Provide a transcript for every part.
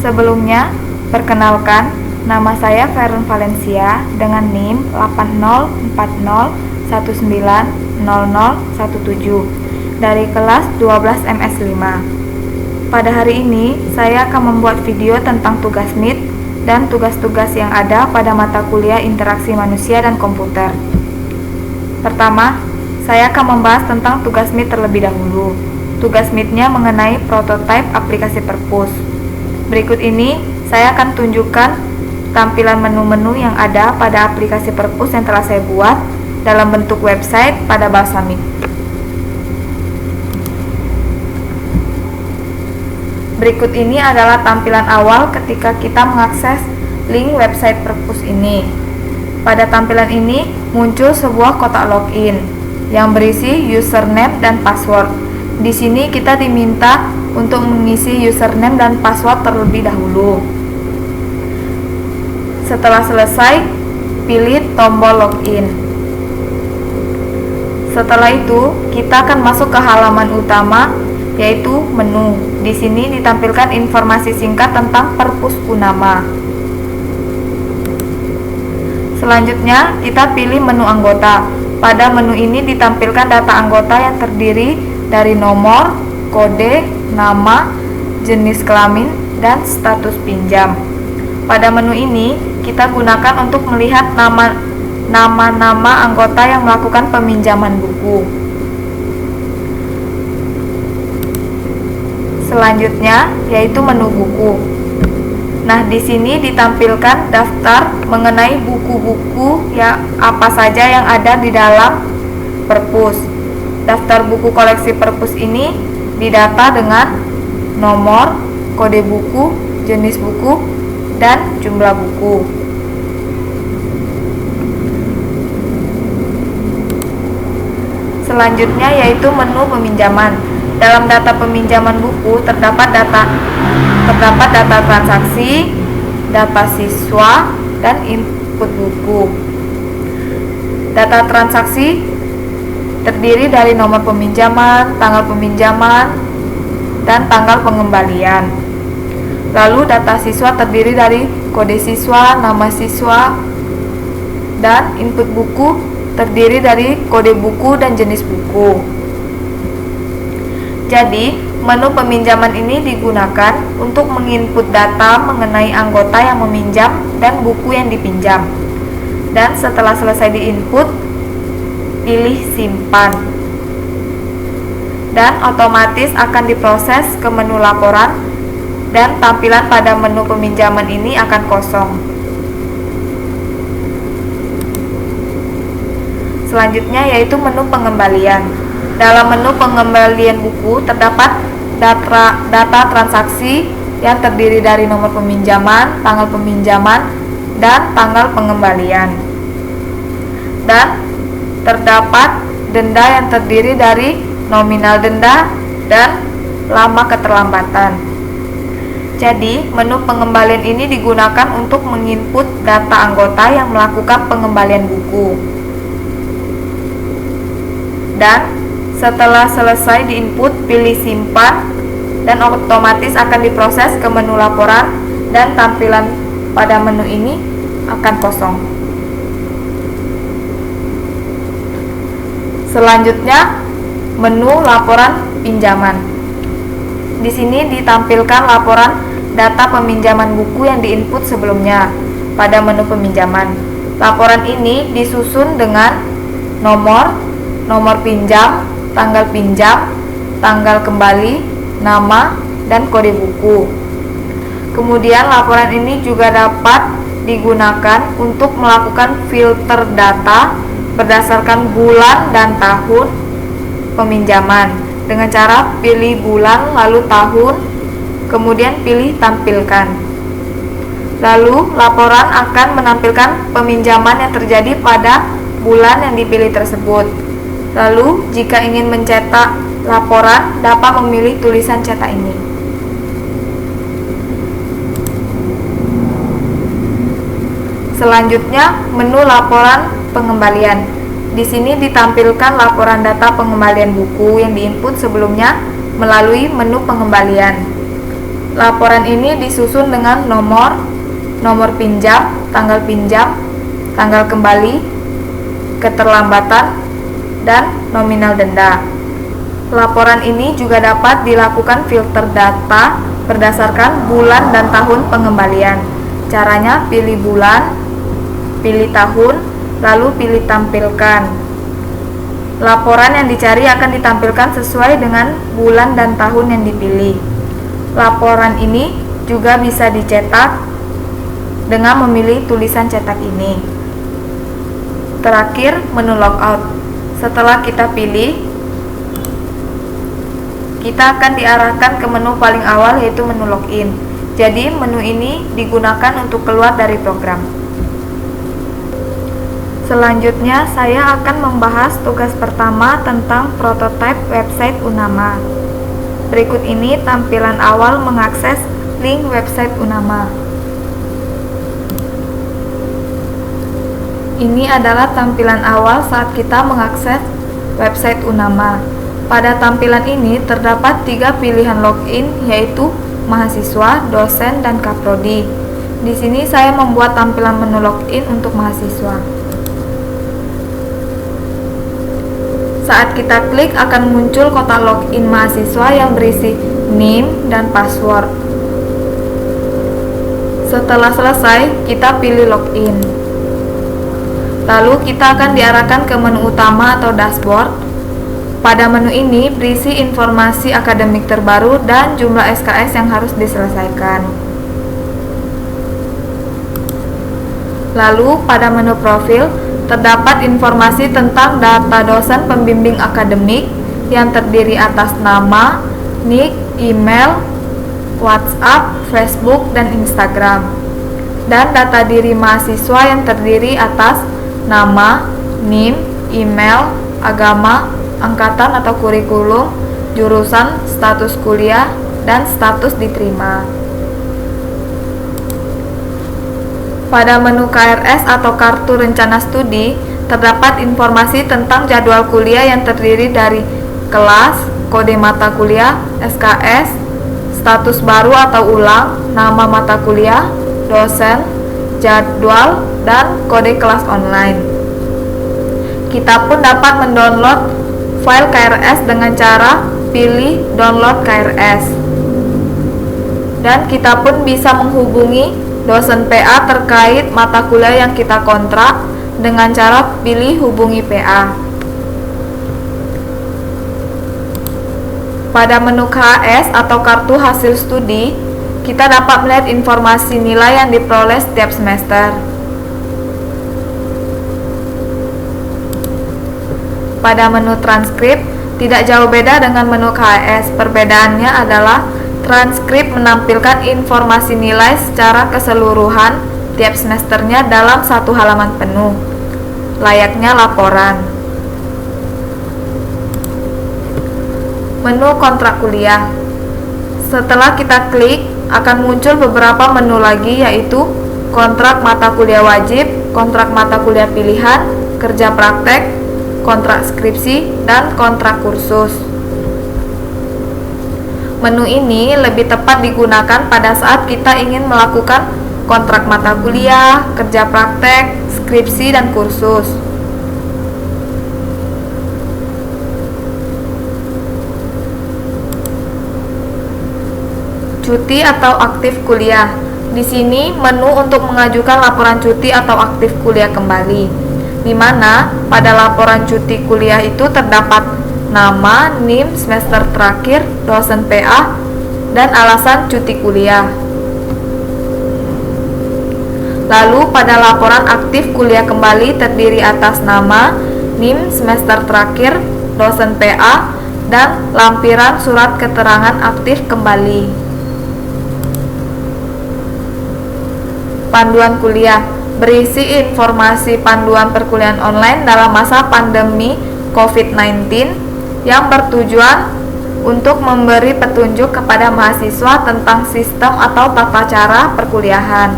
Sebelumnya, perkenalkan, nama saya Feren Valencia dengan NIM 8040190017 dari kelas 12 MS5. Pada hari ini, saya akan membuat video tentang tugas MIT dan tugas-tugas yang ada pada mata kuliah Interaksi Manusia dan Komputer. Pertama, saya akan membahas tentang tugas MIT terlebih dahulu. Tugas MIT-nya mengenai prototipe aplikasi Perpus. Berikut ini, saya akan tunjukkan tampilan menu-menu yang ada pada aplikasi Perpus yang telah saya buat dalam bentuk website pada bahasa MIT. Berikut ini adalah tampilan awal ketika kita mengakses link website Perpus ini. Pada tampilan ini muncul sebuah kotak login yang berisi username dan password. Di sini kita diminta untuk mengisi username dan password terlebih dahulu. Setelah selesai, pilih tombol login. Setelah itu, kita akan masuk ke halaman utama, yaitu menu. Di sini ditampilkan informasi singkat tentang Perpus Unama. Selanjutnya, kita pilih menu anggota. Pada menu ini ditampilkan data anggota yang terdiri dari nomor, kode, nama, jenis kelamin, dan status pinjam. Pada menu ini, kita gunakan untuk melihat nama-nama anggota yang melakukan peminjaman buku. Selanjutnya, yaitu menu buku. Nah, di sini ditampilkan daftar mengenai buku-buku yang apa saja yang ada di dalam Perpus. Daftar buku koleksi Perpus ini didata dengan nomor, kode buku, jenis buku, dan jumlah buku. Selanjutnya yaitu menu peminjaman. Dalam data peminjaman buku terdapat data transaksi, data siswa, dan input buku. Data transaksi terdiri dari nomor peminjaman, tanggal peminjaman, dan tanggal pengembalian. Lalu data siswa terdiri dari kode siswa, nama siswa, dan input buku terdiri dari kode buku dan jenis buku. Jadi, menu peminjaman ini digunakan untuk menginput data mengenai anggota yang meminjam dan buku yang dipinjam. Dan setelah selesai diinput, pilih simpan. Dan otomatis akan diproses ke menu laporan dan tampilan pada menu peminjaman ini akan kosong. Selanjutnya yaitu menu pengembalian. Dalam menu pengembalian buku terdapat data transaksi yang terdiri dari nomor peminjaman, tanggal peminjaman, dan tanggal pengembalian. Dan terdapat denda yang terdiri dari nominal denda dan lama keterlambatan. Jadi, menu pengembalian ini digunakan untuk menginput data anggota yang melakukan pengembalian buku. Dan setelah selesai diinput, pilih simpan dan otomatis akan diproses ke menu laporan dan tampilan pada menu ini akan kosong. Selanjutnya, menu laporan pinjaman. Di sini ditampilkan laporan data peminjaman buku yang diinput sebelumnya pada menu peminjaman. Laporan ini disusun dengan nomor pinjam, tanggal pinjam, tanggal kembali, nama, dan kode buku. Kemudian laporan ini juga dapat digunakan untuk melakukan filter data berdasarkan bulan dan tahun peminjaman dengan cara pilih bulan lalu tahun, kemudian pilih tampilkan. Lalu laporan akan menampilkan peminjaman yang terjadi pada bulan yang dipilih tersebut. Lalu, jika ingin mencetak laporan, dapat memilih tulisan cetak ini. Selanjutnya, menu laporan pengembalian. Di sini ditampilkan laporan data pengembalian buku yang diinput sebelumnya melalui menu pengembalian. Laporan ini disusun dengan nomor pinjam, tanggal kembali, keterlambatan, dan nominal denda. Laporan ini juga dapat dilakukan filter data berdasarkan bulan dan tahun pengembalian. Caranya pilih bulan, pilih tahun, lalu pilih tampilkan. Laporan yang dicari akan ditampilkan sesuai dengan bulan dan tahun yang dipilih. Laporan ini juga bisa dicetak dengan memilih tulisan cetak ini. Terakhir, menu logout. Setelah kita pilih, kita akan diarahkan ke menu paling awal, yaitu menu login. Jadi, menu ini digunakan untuk keluar dari program. Selanjutnya, saya akan membahas tugas pertama tentang prototipe website Unama. Berikut ini tampilan awal mengakses link website Unama. Ini adalah tampilan awal saat kita mengakses website Unama. Pada tampilan ini terdapat 3 pilihan login, yaitu mahasiswa, dosen, dan kaprodi. Di sini saya membuat tampilan menu login untuk mahasiswa. Saat kita klik akan muncul kotak login mahasiswa yang berisi NIM dan password. Setelah selesai, kita pilih login. Lalu kita akan diarahkan ke menu utama atau dashboard. Pada menu ini berisi informasi akademik terbaru dan jumlah SKS yang harus diselesaikan. Lalu pada menu profil terdapat informasi tentang data dosen pembimbing akademik yang terdiri atas nama, nik, email, WhatsApp, Facebook, dan Instagram. Dan data diri mahasiswa yang terdiri atas nama, NIM, email, agama, angkatan atau kurikulum, jurusan, status kuliah, dan status diterima. Pada menu KRS atau Kartu Rencana Studi, terdapat informasi tentang jadwal kuliah yang terdiri dari kelas, kode mata kuliah, SKS, status baru atau ulang, nama mata kuliah, dosen, jadwal, dan kode kelas online. Kita pun dapat mendownload file KRS dengan cara pilih download KRS. Dan kita pun bisa menghubungi dosen PA terkait mata kuliah yang kita kontrak dengan cara pilih hubungi PA. Pada menu KHS atau kartu hasil studi, kita dapat melihat informasi nilai yang diperoleh setiap semester. Pada menu transkrip, tidak jauh beda dengan menu KHS. Perbedaannya adalah transkrip menampilkan informasi nilai secara keseluruhan tiap semesternya dalam satu halaman penuh, layaknya laporan. Menu kontrak kuliah. Setelah kita klik, akan muncul beberapa menu lagi, yaitu kontrak mata kuliah wajib, kontrak mata kuliah pilihan, kerja praktek, kontrak skripsi, dan kontrak kursus. Menu ini lebih tepat digunakan pada saat kita ingin melakukan kontrak mata kuliah, kerja praktek, skripsi, dan kursus. Cuti atau aktif kuliah. Di sini menu untuk mengajukan laporan cuti atau aktif kuliah kembali, di mana pada laporan cuti kuliah itu terdapat nama, NIM, semester terakhir, dosen PA, dan alasan cuti kuliah. Lalu pada laporan aktif kuliah kembali terdiri atas nama, NIM, semester terakhir, dosen PA, dan lampiran surat keterangan aktif kembali. Panduan kuliah berisi informasi panduan perkuliahan online dalam masa pandemi COVID-19 yang bertujuan untuk memberi petunjuk kepada mahasiswa tentang sistem atau tata cara perkuliahan.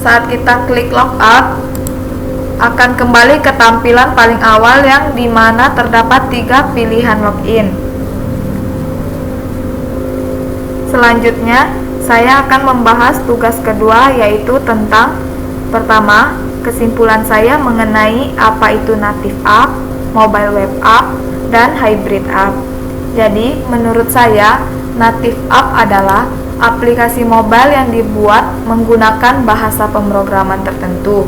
Saat kita klik logout, akan kembali ke tampilan paling awal yang dimana terdapat 3 pilihan login. Selanjutnya, saya akan membahas tugas kedua, yaitu tentang pertama, kesimpulan saya mengenai apa itu native app, mobile web app, dan hybrid app. Jadi, menurut saya, native app adalah aplikasi mobile yang dibuat menggunakan bahasa pemrograman tertentu.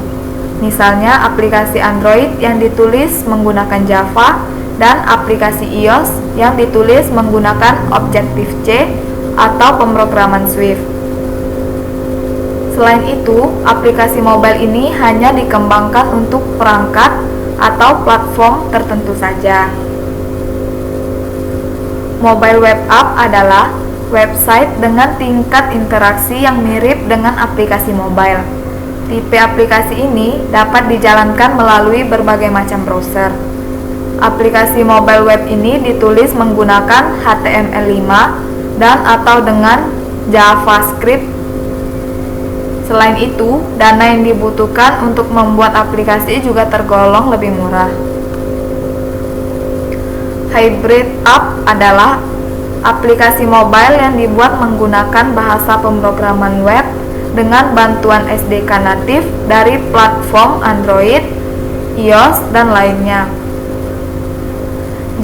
Misalnya, aplikasi Android yang ditulis menggunakan Java dan aplikasi iOS yang ditulis menggunakan Objective-C atau pemrograman Swift. Selain itu, aplikasi mobile ini hanya dikembangkan untuk perangkat atau platform tertentu saja. Mobile web app adalah website dengan tingkat interaksi yang mirip dengan aplikasi mobile. Tipe aplikasi ini dapat dijalankan melalui berbagai macam browser. Aplikasi mobile web ini ditulis menggunakan HTML5 dan atau dengan JavaScript. Selain itu, dana yang dibutuhkan untuk membuat aplikasi juga tergolong lebih murah. Hybrid app adalah aplikasi mobile yang dibuat menggunakan bahasa pemrograman web dengan bantuan SDK natif dari platform Android, iOS, dan lainnya.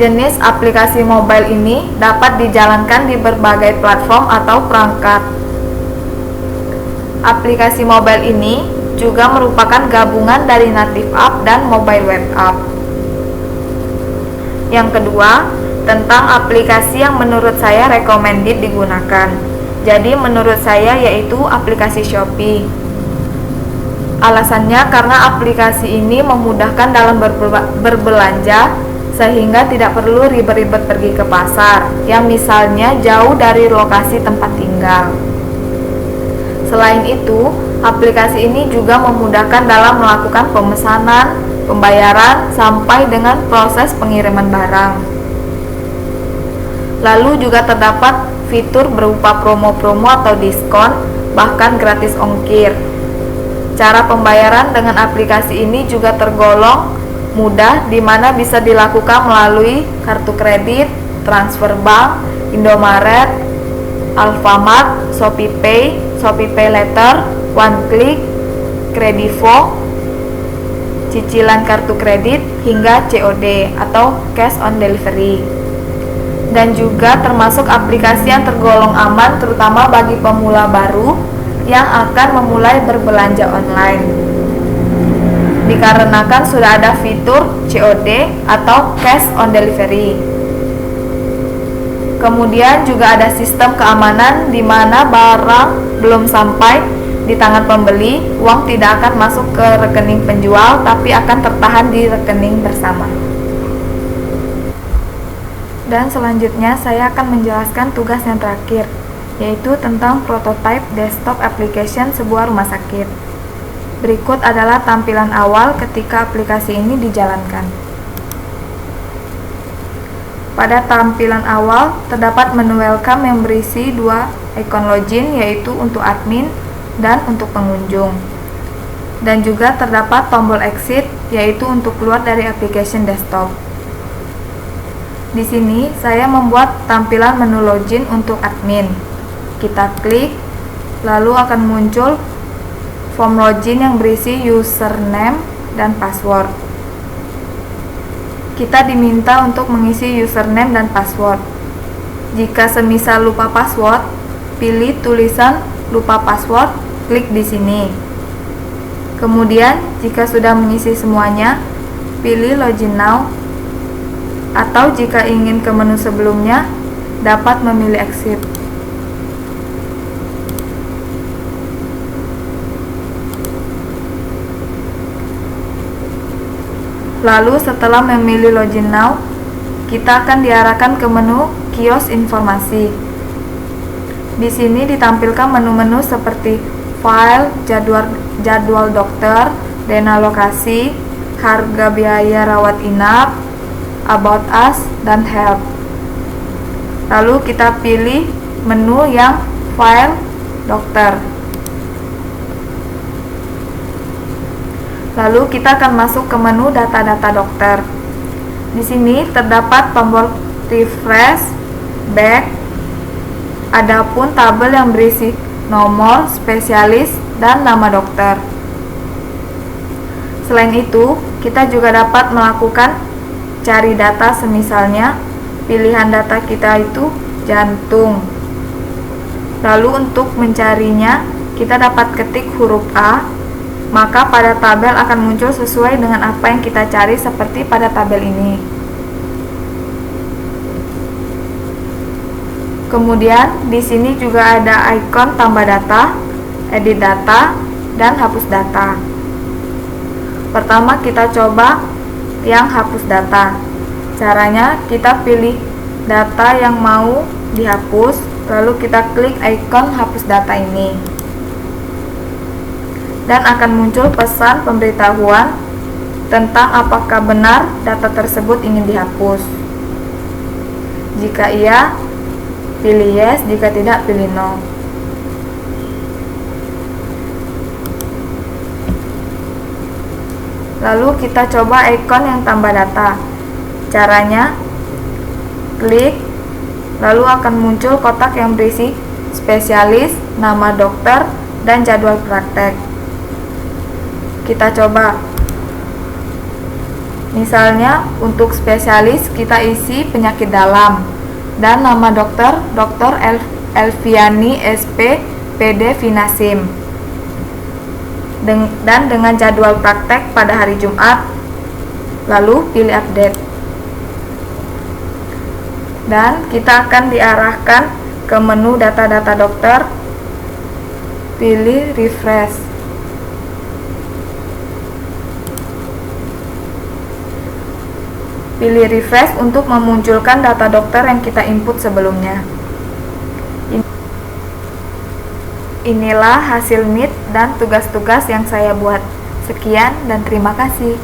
Jenis aplikasi mobile ini dapat dijalankan di berbagai platform atau perangkat. Aplikasi mobile ini juga merupakan gabungan dari native app dan mobile web app. Yang kedua, tentang aplikasi yang menurut saya recommended digunakan. Jadi menurut saya yaitu aplikasi Shopee. Alasannya karena aplikasi ini memudahkan dalam berbelanja, sehingga tidak perlu ribet-ribet pergi ke pasar yang misalnya jauh dari lokasi tempat tinggal. Selain itu, aplikasi ini juga memudahkan dalam melakukan pemesanan, pembayaran, sampai dengan proses pengiriman barang. Lalu juga terdapat fitur berupa promo-promo atau diskon, bahkan gratis ongkir. Cara pembayaran dengan aplikasi ini juga tergolong mudah, di mana bisa dilakukan melalui kartu kredit, transfer bank, Indomaret, Alfamart, ShopeePay, ShopeePay Later, OneClick, Kredivo, cicilan kartu kredit, hingga COD atau cash on delivery. Dan juga termasuk aplikasi yang tergolong aman terutama bagi pemula baru yang akan memulai berbelanja online. Dikarenakan sudah ada fitur COD atau cash on delivery. Kemudian juga ada sistem keamanan di mana barang belum sampai di tangan pembeli, uang tidak akan masuk ke rekening penjual tapi akan tertahan di rekening bersama. Dan selanjutnya saya akan menjelaskan tugas yang terakhir, yaitu tentang prototype desktop application sebuah rumah sakit. Berikut adalah tampilan awal ketika aplikasi ini dijalankan. Pada tampilan awal, terdapat menu welcome yang berisi dua ikon login, yaitu untuk admin dan untuk pengunjung. Dan juga terdapat tombol exit, yaitu untuk keluar dari application desktop. Di sini, saya membuat tampilan menu login untuk admin. Kita klik, lalu akan muncul form login yang berisi username dan password. Kita diminta untuk mengisi username dan password. Jika semisal lupa password, pilih tulisan lupa password, klik di sini. Kemudian, jika sudah mengisi semuanya, pilih login now. Atau jika ingin ke menu sebelumnya, dapat memilih exit. Lalu setelah memilih login now, kita akan diarahkan ke menu kios informasi. Di sini ditampilkan menu-menu seperti file, jadwal dokter, dana lokasi, harga biaya rawat inap, about us, dan help. Lalu kita pilih menu yang file dokter. Lalu kita akan masuk ke menu data-data dokter. Di sini terdapat tombol refresh, back, Adapun tabel yang berisi nomor, spesialis, dan nama dokter. Selain itu, kita juga dapat melakukan cari data, semisalnya pilihan data kita itu jantung. Lalu untuk mencarinya, kita dapat ketik huruf A, maka pada tabel akan muncul sesuai dengan apa yang kita cari seperti pada tabel ini. Kemudian di sini juga ada ikon tambah data, edit data, dan hapus data. Pertama kita coba yang hapus data. Caranya kita pilih data yang mau dihapus, lalu kita klik ikon hapus data ini. Dan akan muncul pesan pemberitahuan tentang apakah benar data tersebut ingin dihapus. Jika iya, pilih yes, jika tidak pilih no. Lalu kita coba ikon yang tambah data. Caranya, klik, lalu akan muncul kotak yang berisi spesialis, nama dokter, dan jadwal praktek. Kita coba. Misalnya untuk spesialis kita isi penyakit dalam, dan nama dokter, Dr. Elviani SP PD Finasim, dan dengan jadwal praktek pada hari Jumat. Lalu pilih update, dan kita akan diarahkan ke menu data-data dokter. Pilih refresh. Pilih refresh untuk memunculkan data dokter yang kita input sebelumnya. Inilah hasil Meet dan tugas-tugas yang saya buat. Sekian dan terima kasih.